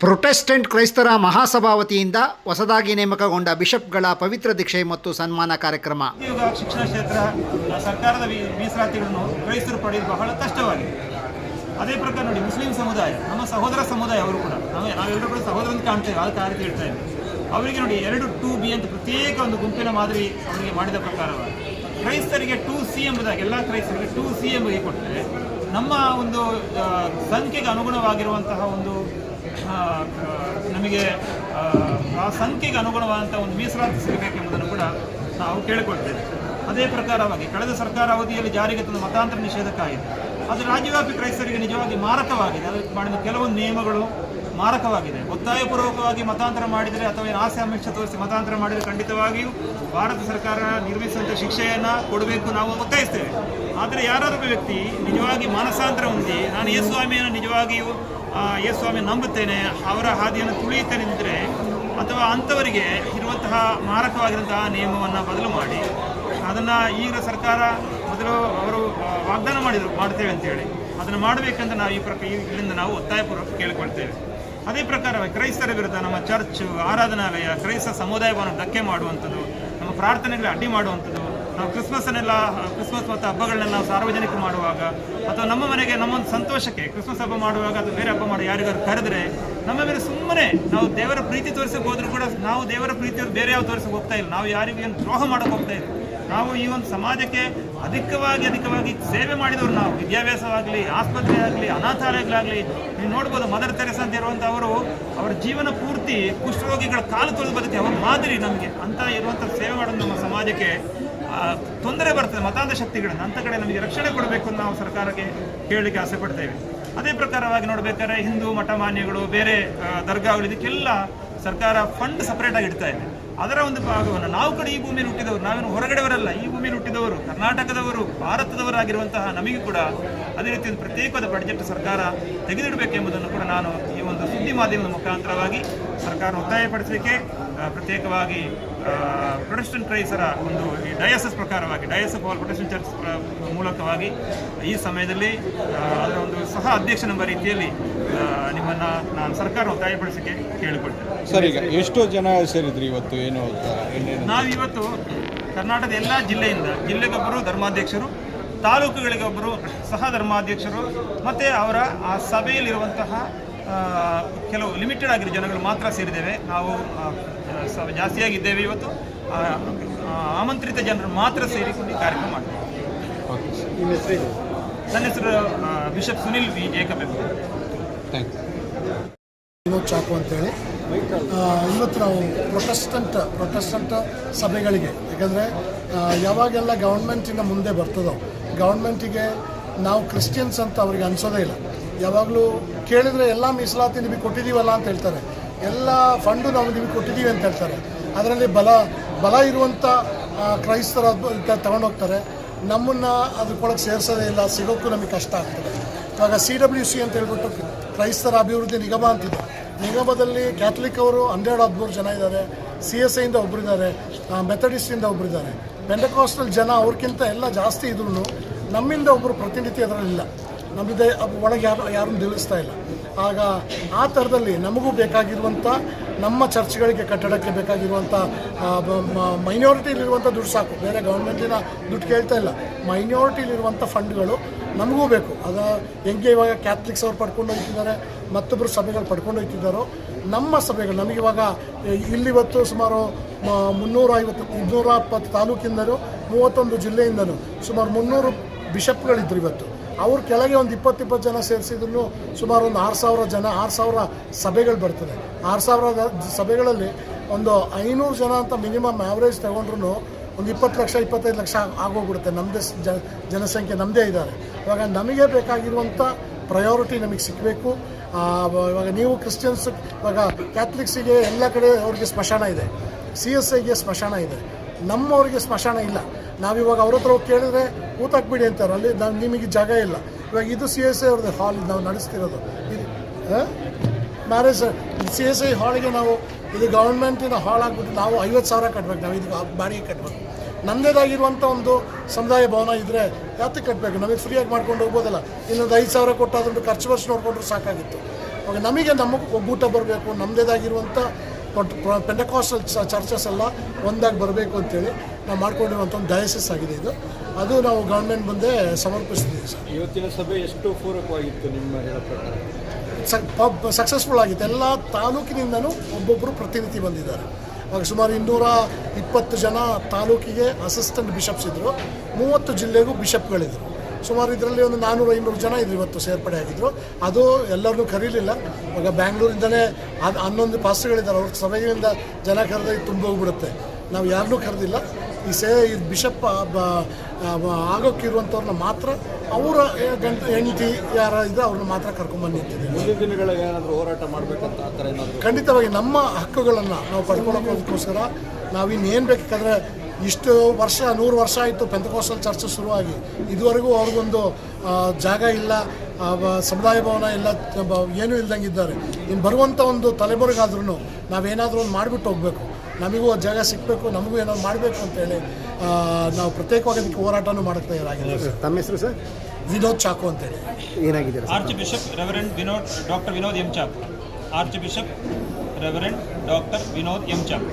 Protestant ಕ್ರೈಸ್ತರ ಮಹಾಸಭಾ ವತಿಯಿಂದ ಹೊಸದಾಗಿ ನೇಮಕಗೊಂಡ ಬಿಷಪ್ಗಳ ಪವಿತ್ರ ದೀಕ್ಷೆ ಮತ್ತು ಸನ್ಮಾನ ಕಾರ್ಯಕ್ರಮ. ಶಿಕ್ಷಣ ಕ್ಷೇತ್ರ ಸರ್ಕಾರದ ಮೀಸಲಾತಿಗಳನ್ನು ಕ್ರೈಸ್ತರು ಪಡೆಯುವುದು ಬಹಳ ಕಷ್ಟವಾಗಿದೆ. ಅದೇ ಪ್ರಕಾರ ನೋಡಿ, ಮುಸ್ಲಿಂ ಸಮುದಾಯ ನಮ್ಮ ಸಹೋದರ ಸಮುದಾಯ, ಅವರು ಕೂಡ ನಾವೆಲ್ಲರೂ ಕೂಡ ಸಹೋದರ ಅಂತ ಕಾಣ್ತೇವೆ, ಆ ರೀತಿ ಹೇಳ್ತಾ ಇದ್ದೇವೆ. ಅವರಿಗೆ ನೋಡಿ 2-2B ಅಂತ ಪ್ರತ್ಯೇಕ ಒಂದು ಗುಂಪಿನ ಮಾದರಿ ಅವರಿಗೆ ಮಾಡಿದ ಪ್ರಕಾರವಾಗಿ ಕ್ರೈಸ್ತರಿಗೆ 2C ಎಂಬುದಾಗಿ ಎಲ್ಲ ಕ್ರೈಸ್ತರಿಗೆ 2C ಎಂಬುದಾಗಿ ಕೊಟ್ಟರೆ ನಮ್ಮ ಒಂದು ಸಂಖ್ಯೆಗೆ ಅನುಗುಣವಾಗಿರುವಂತಹ ಒಂದು ನಮಗೆ ಆ ಸಂಖ್ಯೆಗೆ ಅನುಗುಣವಾದಂಥ ಒಂದು ಮೀಸಲಾತಿ ಸಿಗಬೇಕೆಂಬುದನ್ನು ಕೂಡ ನಾವು ಕೇಳಿಕೊಳ್ತೇವೆ. ಅದೇ ಪ್ರಕಾರವಾಗಿ ಕಳೆದ ಸರ್ಕಾರ ಅವಧಿಯಲ್ಲಿ ಜಾರಿಗೆ ತಂದ ಮತಾಂತರ ನಿಷೇಧ ಕಾಯಿದೆ ಅದು ರಾಜ್ಯವ್ಯಾಪಿ ಕ್ರೈಸ್ತರಿಗೆ ನಿಜವಾಗಿ ಮಾರಕವಾಗಿದೆ. ಅದಕ್ಕೆ ಮಾಡಿದ ಕೆಲವೊಂದು ನಿಯಮಗಳು ಮಾರಕವಾಗಿದೆ. ಒತ್ತಾಯಪೂರ್ವಕವಾಗಿ ಮತಾಂತರ ಮಾಡಿದರೆ ಅಥವಾ ಆಸೆ ಆಮಿಷ ತೋರಿಸಿ ಮತಾಂತರ ಮಾಡಿದರೆ ಖಂಡಿತವಾಗಿಯೂ ಭಾರತ ಸರ್ಕಾರ ನಿರ್ಮಿಸುವಂಥ ಶಿಕ್ಷೆಯನ್ನು ಕೊಡಬೇಕು, ನಾವು ಒತ್ತಾಯಿಸ್ತೇವೆ. ಆದರೆ ಯಾರಾದರೂ ವ್ಯಕ್ತಿ ನಿಜವಾಗಿ ಮಾನಸಾಂತರ ಹೊಂದಿ ನಾನು ಯೇಸುಸ್ವಾಮಿಯನ್ನು ನಿಜವಾಗಿಯೂ ಯೇಸುಸ್ವಾಮಿ ನಂಬುತ್ತೇನೆ, ಅವರ ಹಾದಿಯನ್ನು ತುಳಿಯುತ್ತೇನೆ ಎಂದರೆ, ಅಥವಾ ಅಂಥವರಿಗೆ ಇರುವಂತಹ ಮಾರಕವಾಗಿರುವಂತಹ ನಿಯಮವನ್ನು ಬದಲು ಮಾಡಿ ಅದನ್ನು ಈಗ ಸರ್ಕಾರ ಮೊದಲು ಅವರು ವಾಗ್ದಾನ ಮಾಡ್ತೇವೆ ಅಂತೇಳಿ ಅದನ್ನು ಮಾಡಬೇಕಂತ ನಾವು ಇಲ್ಲಿಂದ ನಾವು ಒತ್ತಾಯಪೂರ್ವಕ ಕೇಳಿಕೊಳ್ತೇವೆ. ಅದೇ ಪ್ರಕಾರವಾಗಿ ಕ್ರೈಸ್ತರ ವಿರುದ್ಧ ನಮ್ಮ ಚರ್ಚ್, ಆರಾಧನಾಲಯ, ಕ್ರೈಸ್ತ ಸಮುದಾಯವನ್ನು ಧಕ್ಕೆ ಮಾಡುವಂಥದ್ದು, ನಮ್ಮ ಪ್ರಾರ್ಥನೆಗಳ ಅಡ್ಡಿ ಮಾಡುವಂಥದ್ದು, ನಾವು ಕ್ರಿಸ್ಮಸ್ ಮತ್ತು ಹಬ್ಬಗಳನ್ನೆಲ್ಲ ನಾವು ಸಾರ್ವಜನಿಕ ಮಾಡುವಾಗ ಅಥವಾ ನಮ್ಮ ಮನೆಗೆ ನಮ್ಮೊಂದು ಸಂತೋಷಕ್ಕೆ ಕ್ರಿಸ್ಮಸ್ ಹಬ್ಬ ಮಾಡುವಾಗ ಅಥವಾ ಬೇರೆ ಹಬ್ಬ ಮಾಡಿ ಯಾರಿಗಾರು ಕರೆದ್ರೆ ನಮ್ಮ ಮೇಲೆ ಸುಮ್ಮನೆ ನಾವು ದೇವರ ಪ್ರೀತಿ ತೋರಿಸಕ್ಕೆ ಹೋದ್ರೂ ಕೂಡ ನಾವು ದೇವರ ಪ್ರೀತಿಯವರು ಬೇರೆ ಯಾವ ತೋರಿಸಕ್ಕೆ ಹೋಗ್ತಾ ಇಲ್ಲ, ನಾವು ಯಾರಿಗೂ ಏನು ದ್ರೋಹ ಮಾಡೋಕೆ ಹೋಗ್ತಾ ಇಲ್ಲ. ನಾವು ಈ ಒಂದು ಸಮಾಜಕ್ಕೆ ಅಧಿಕವಾಗಿ ಸೇವೆ ಮಾಡಿದವರು ನಾವು. ವಿದ್ಯಾಭ್ಯಾಸವಾಗಲಿ, ಆಸ್ಪತ್ರೆ ಆಗಲಿ, ಅನಾಥಾಲಯಗಳಾಗಲಿ, ನೀವು ನೋಡ್ಬೋದು ಮದರ್ ತೆರೆಸಾ ಅಂತ ಇರುವಂಥವರು ಅವರ ಜೀವನ ಪೂರ್ತಿ ಕುಷ್ಠರೋಗಿಗಳ ಕಾಲು ತೊಳೆದು ಬದುಕಿ ಅವರ ಮಾದರಿ ನಮಗೆ ಅಂತ ಇರುವಂಥ ಸೇವೆ ಮಾಡೋದು ನಮ್ಮ ಸಮಾಜಕ್ಕೆ ತೊಂದರೆ ಬರ್ತದೆ ಮತಾಂಧ ಶಕ್ತಿಗಳನ್ನು. ಅಂಥ ಕಡೆ ನಮಗೆ ರಕ್ಷಣೆ ಕೊಡಬೇಕು ಅಂತ ನಾವು ಸರ್ಕಾರಕ್ಕೆ ಕೇಳಲಿಕ್ಕೆ ಆಸೆ ಪಡ್ತೇವೆ. ಅದೇ ಪ್ರಕಾರವಾಗಿ ನೋಡಬೇಕಾದ್ರೆ ಹಿಂದೂ ಮಠಮಾನ್ಯಗಳು, ಬೇರೆ ದರ್ಗಾಗಳು, ಇದಕ್ಕೆಲ್ಲ ಸರ್ಕಾರ ಫಂಡ್ ಸಪರೇಟಾಗಿ ಇಡ್ತಾ ಇದೆ. ಅದರ ಒಂದು ಭಾಗವನ್ನು ನಾವು ಕೂಡ ಈ ಭೂಮಿಯಲ್ಲಿ ಹುಟ್ಟಿದವರು, ನಾವೇನು ಹೊರಗಡೆಯವರಲ್ಲ, ಈ ಭೂಮಿಯಲ್ಲಿ ಹುಟ್ಟಿದವರು, ಕರ್ನಾಟಕದವರು, ಭಾರತದವರಾಗಿರುವಂತಹ ನಮಗೆ ಕೂಡ ಅದೇ ರೀತಿ ಒಂದು ಪ್ರತ್ಯೇಕವಾದ ಬಡ್ಜೆಟ್ ಸರ್ಕಾರ ತೆಗೆದಿಡಬೇಕೆಂಬುದನ್ನು ಕೂಡ ನಾನು ಈ ಒಂದು ಸುದ್ದಿ ಮಾಧ್ಯಮದ ಮುಖಾಂತರವಾಗಿ ಸರ್ಕಾರ ಒತ್ತಾಯಪಡಿಸಲಿಕ್ಕೆ ಪ್ರತ್ಯೇಕವಾಗಿ ಪ್ರೊಟೆಸ್ಟೆಂಟ್ ಕ್ರೈಸ್ತರ ಒಂದು ಈ ಡಯಾಸಸ್ ಪ್ರಕಾರವಾಗಿ Dias of all Protestant church ಮೂಲಕವಾಗಿ ಈ ಸಮಯದಲ್ಲಿ ಅದರ ಒಂದು ಸಹ ಅಧ್ಯಕ್ಷನೆಂಬ ರೀತಿಯಲ್ಲಿ ನಿಮ್ಮನ್ನು ನಾನು ಸರ್ಕಾರ ಒತ್ತಾಯಪಡಿಸಲಿಕ್ಕೆ ಕೇಳಿಕೊಳ್ತೇನೆ. ಸರ್, ಈಗ ಎಷ್ಟು ಜನ ಸೇರಿದ್ರಿ ಇವತ್ತು? ಏನು ನಾವಿವತ್ತು ಕರ್ನಾಟಕದ ಎಲ್ಲ ಜಿಲ್ಲೆಗೊಬ್ಬರು ಧರ್ಮಾಧ್ಯಕ್ಷರು, ತಾಲೂಕುಗಳಿಗೆ ಒಬ್ಬರು ಸಹ ಧರ್ಮಾಧ್ಯಕ್ಷರು, ಮತ್ತು ಅವರ ಆ ಸಭೆಯಲ್ಲಿರುವಂತಹ ಕೆಲವು ಲಿಮಿಟೆಡ್ ಆಗಿರೋ ಜನಗಳು ಮಾತ್ರ ಸೇರಿದ್ದೇವೆ. ನಾವು ಜಾಸ್ತಿಯಾಗಿದ್ದೇವೆ ಇವತ್ತು. ಆಮಂತ್ರಿತ ಜನರು ಮಾತ್ರ ಸೇರಿಕೊಂಡು ಈ ಕಾರ್ಯಕ್ರಮ ಮಾಡ್ತೇವೆ. ನನ್ನ ಹೆಸರು bishop Sunil V Jacob. Vinod Chacko ಅಂತೇಳಿ ಇವತ್ತು ನಾವು ಪ್ರೊಟೆಸ್ಟೆಂಟ್ ಸಭೆಗಳಿಗೆ, ಯಾಕಂದರೆ ಯಾವಾಗೆಲ್ಲ ಗೌರ್ಮೆಂಟಿನ ಮುಂದೆ ಬರ್ತದೋ ಗೌರ್ಮೆಂಟಿಗೆ ನಾವು ಕ್ರಿಶ್ಚಿಯನ್ಸ್ ಅಂತ ಅವ್ರಿಗೆ ಅನಿಸೋದೇ ಇಲ್ಲ. ಯಾವಾಗಲೂ ಕೇಳಿದರೆ ಎಲ್ಲ ಮೀಸಲಾತಿ ನಿಮಗೆ ಕೊಟ್ಟಿದ್ದೀವಲ್ಲ ಅಂತ ಹೇಳ್ತಾರೆ, ಎಲ್ಲ ಫಂಡು ನಾವು ನಿಮಗೆ ಕೊಟ್ಟಿದ್ದೀವಿ ಅಂತ ಹೇಳ್ತಾರೆ. ಅದರಲ್ಲಿ ಬಲ ಇರುವಂಥ ಕ್ರೈಸ್ತರ ತಗೊಂಡೋಗ್ತಾರೆ, ನಮ್ಮನ್ನು ಅದಕ್ಕೊಳಗೆ ಸೇರಿಸೋದೇ ಇಲ್ಲ, ಸಿಗೋಕ್ಕೂ ನಮಗೆ ಕಷ್ಟ ಆಗ್ತದೆ. ಇವಾಗ CWC ಅಂತ ಹೇಳ್ಬಿಟ್ಟು ಕ್ರೈಸ್ತರ ಅಭಿವೃದ್ಧಿ ನಿಗಮ ಅಂತಿದೆ. ನಿಗಮದಲ್ಲಿ ಕ್ಯಾಥಲಿಕ್ ಅವರು 113 ಜನ ಇದ್ದಾರೆ, CSIಯಿಂದ ಒಬ್ಬರಿದ್ದಾರೆ, ಮೆಥಡಿಸ್ಟಿಂದ ಒಬ್ಬರಿದ್ದಾರೆ, ಪೆಂಟಕಾಸ್ಟಲ್ ಜನ ಅವ್ರಿಗಿಂತ ಎಲ್ಲ ಜಾಸ್ತಿ ಇದ್ರೂ ನಮ್ಮಿಂದ ಒಬ್ಬರು ಪ್ರತಿನಿಧಿ ಅದರಲ್ಲಿಲ್ಲ. ನಮ್ಮದೇ ಒಳಗೆ ಯಾರನ್ನು ನಿಲ್ಲಿಸ್ತಾ ಇಲ್ಲ. ಆಗ ಆ ಥರದಲ್ಲಿ ನಮಗೂ ಬೇಕಾಗಿರುವಂಥ ನಮ್ಮ ಚರ್ಚ್ಗಳಿಗೆ ಕಟ್ಟಡಕ್ಕೆ ಬೇಕಾಗಿರುವಂಥ ಮೈನಾರಿಟಿಲಿರುವಂಥ ದುಡ್ಡು ಸಾಕು, ಬೇರೆ ಗೌರ್ಮೆಂಟಿನ ದುಡ್ಡು ಕೇಳ್ತಾ ಇಲ್ಲ. ಮೈನಾರಿಟಿಲಿರುವಂಥ ಫಂಡ್ಗಳು ನಮಗೂ ಬೇಕು. ಅದು ಹೆಂಗೆ ಇವಾಗ ಕ್ಯಾಥಲಿಕ್ಸ್ ಅವ್ರು ಪಡ್ಕೊಂಡು ಹೋಗ್ತಿದ್ದಾರೆ, ಮತ್ತೊಬ್ಬರು ಸಭೆಗಳು ಪಡ್ಕೊಂಡು ಹೋಗ್ತಿದ್ದಾರೋ ನಮ್ಮ ಸಭೆಗಳು ನಮಗಿವಾಗ ಇಲ್ಲಿವತ್ತು ಸುಮಾರು 220 ತಾಲೂಕಿಂದಲೂ 31 ಜಿಲ್ಲೆಯಿಂದಲೂ ಸುಮಾರು 300 ಬಿಷಪ್ಗಳಿದ್ರು ಇವತ್ತು. ಅವ್ರ ಕೆಳಗೆ ಒಂದು 20 ಜನ ಸೇರಿಸಿದ್ರು ಸುಮಾರು ಒಂದು 6,000 ಸಭೆಗಳು ಬರ್ತದೆ. 6,000 ಸಭೆಗಳಲ್ಲಿ ಒಂದು 500 ಜನ ಅಂತ ಮಿನಿಮಮ್ ಆವ್ರೇಜ್ ತಗೊಂಡ್ರು ಒಂದು 20 ಲಕ್ಷ 25 ಲಕ್ಷ ಆಗೋಗ್ಬಿಡುತ್ತೆ. ನಮ್ಮದೇ ಜನಸಂಖ್ಯೆ ನಮ್ಮದೇ ಇದ್ದಾರೆ. ಇವಾಗ ನಮಗೆ ಬೇಕಾಗಿರುವಂಥ ಪ್ರಯಾರಿಟಿ ನಮಗೆ ಸಿಗಬೇಕು. ಇವಾಗ ನೀವು ಕ್ರಿಶ್ಚಿಯನ್ಸ್, ಇವಾಗ ಕ್ಯಾಥಲಿಕ್ಸಿಗೆ ಎಲ್ಲ ಕಡೆ ಅವ್ರಿಗೆ ಸ್ಮಶಾನ ಇದೆ, CSIಗೆ ಸ್ಮಶಾನ ಇದೆ, ನಮ್ಮವ್ರಿಗೆ ಸ್ಮಶಾನ ಇಲ್ಲ. ನಾವಿವಾಗ ಅವ್ರ ಹತ್ರ ಹೋಗಿ ಕೇಳಿದ್ರೆ ಊತಾಕ್ಬಿಡಿ ಅಂತಾರೆ, ಅಲ್ಲಿ ನಿಮಗೆ ಜಾಗ ಇಲ್ಲ. ಇವಾಗ ಇದು CSI ಅವ್ರದ್ದು ಹಾಲ್ ನಾವು ನಡೆಸ್ತಿರೋದು. ಇದು ಮ್ಯಾರೇಜ್ CSI ಹಾಲಿಗೆ ನಾವು ಇದು ಗೌರ್ಮೆಂಟಿನ ಹಾಲ್ ಆಗಿಬಿಟ್ಟು ನಾವು 50,000 ಕಟ್ಟಬೇಕು, ನಾವು ಇದಕ್ಕೆ ಬಾಡಿಗೆ ಕಟ್ಟಬೇಕು. ನಮ್ಮದೇದಾಗಿರುವಂಥ ಒಂದು ಸಮುದಾಯ ಭವನ ಇದ್ದರೆ ಯಾತಕ್ಕೆ ಕಟ್ಟಬೇಕು? ನಮಗೆ ಫ್ರೀಯಾಗಿ ಮಾಡ್ಕೊಂಡು ಹೋಗ್ಬೋದಲ್ಲ. ಇನ್ನೊಂದು 5,000 ಕೊಟ್ಟು ಅದನ್ನು ಖರ್ಚು ವರ್ಷ ನೋಡಿಕೊಂಡ್ರು ಸಾಕಾಗಿತ್ತು. ಅವಾಗ ನಮಗೆ ಒಗ್ಗೂಟ ಬರಬೇಕು, ನಮ್ಮದೇದಾಗಿರುವಂಥ ಪೆಂಟಕಾಸ್ಟಲ್ ಚರ್ಚಸ್ ಎಲ್ಲ ಒಂದಾಗಿ ಬರಬೇಕು ಅಂತೇಳಿ ನಾವು ಮಾಡ್ಕೊಂಡಿರುವಂಥ ಒಂದು ಡಯಾಸಿಸ್ ಆಗಿದೆ ಇದು. ಅದು ನಾವು ಗೌರ್ಮೆಂಟ್ ಮುಂದೆ ಸಮರ್ಪಿಸ್ತೀವಿ ಸರ್. ಇವತ್ತಿನ ಸಭೆ ಎಷ್ಟು ಪೂರಕವಾಗಿತ್ತು ನಿಮ್ಮ ಹೇಳೋ ಪ್ರಕಾರ? ಸಕ್ಸಸ್ಫುಲ್ ಆಗಿತ್ತು. ಎಲ್ಲ ತಾಲೂಕಿನಿಂದನೂ ಒಬ್ಬೊಬ್ಬರು ಪ್ರತಿನಿಧಿ ಬಂದಿದ್ದಾರೆ. ಆವಾಗ ಸುಮಾರು 220 ಜನ ತಾಲೂಕಿಗೆ ಅಸಿಸ್ಟೆಂಟ್ ಬಿಷಪ್ಸ್ ಇದ್ದರು, 30 ಜಿಲ್ಲೆಗೂ ಬಿಷಪ್ಗಳಿದ್ದರು. ಸುಮಾರು ಇದರಲ್ಲಿ ಒಂದು 400-500 ಜನ ಇದ್ರು ಇವತ್ತು ಸೇರ್ಪಡೆ ಆಗಿದ್ದರು. ಅದು ಎಲ್ಲರನ್ನೂ ಕರೀಲಿಲ್ಲ. ಇವಾಗ ಬ್ಯಾಂಗ್ಳೂರಿಂದಲೇ 11 ಪಾಸ್ಟರ್ಗಳಿದ್ದಾರೆ, ಅವ್ರ ಸಭೆಯಿಂದ ಜನ ಕರೆದ ತುಂಬ ಹೋಗ್ಬಿಡುತ್ತೆ. ನಾವು ಯಾರನ್ನೂ ಕರೆದಿಲ್ಲ. ಈ ಬಿಷಪ್ ಆಗೋಕ್ಕಿರುವಂಥವ್ರನ್ನ ಮಾತ್ರ ಅವರ ಹೆಂಡತಿ ಯಾರ ಇದ್ದರೆ ಅವ್ರನ್ನ ಮಾತ್ರ ಕರ್ಕೊಂಡ್ಬಂದು ನಿಂತಿದ್ದೀವಿ. ಮುಂದಿನ ದಿನಗಳಲ್ಲಿ ಏನಾದರೂ ಹೋರಾಟ ಮಾಡಬೇಕಂತ ಆ ಥರ ಏನಾದರೂ? ಖಂಡಿತವಾಗಿ ನಮ್ಮ ಹಕ್ಕುಗಳನ್ನು ನಾವು ಪಡ್ಕೊಳ್ಳೋಕ್ಕೋಸ್ಕರ ನಾವಿನ್ನೇನು ಬೇಕಂದ್ರೆ ಇಷ್ಟು ವರ್ಷ 100 ವರ್ಷ ಆಯಿತು ಪೆಂಟಕಾಸ್ಟಲ್ ಚರ್ಚ್ ಶುರುವಾಗಿ, ಇದುವರೆಗೂ ಅವ್ರಿಗೊಂದು ಜಾಗ ಇಲ್ಲ, ಸಮುದಾಯ ಭವನ ಇಲ್ಲ, ಏನೂ ಇಲ್ದಂಗೆ ಇದ್ದಾರೆ. ಇನ್ನು ಬರುವಂಥ ಒಂದು ತಲೆಬರಿಗಾದ್ರೂ ನಾವೇನಾದರೂ ಒಂದು ಮಾಡಿಬಿಟ್ಟು ಹೋಗಬೇಕು, ನಮಗೂ ಒಂದು ಜಾಗ ಸಿಗಬೇಕು, ನಮಗೂ ಏನಾದ್ರು ಮಾಡಬೇಕು ಅಂತೇಳಿ ನಾವು ಪ್ರತ್ಯೇಕವಾಗಿ ಅದಕ್ಕೆ ಹೋರಾಟನೂ ಮಾಡಕ್ಕೆ ತಯಾರಾಗಿದ್ದೀವಿ. ತಮ್ಮ ಹೆಸರು ಸರ್? ವಿನೋದ್ ಚಾಕು ಅಂತೇಳಿ. ಏನಾಗಿದ್ದೀರಾ? Archbishop reverend doctor Vinod M Chacko. Archbishop reverend doctor Vinod M ಚಾಕು.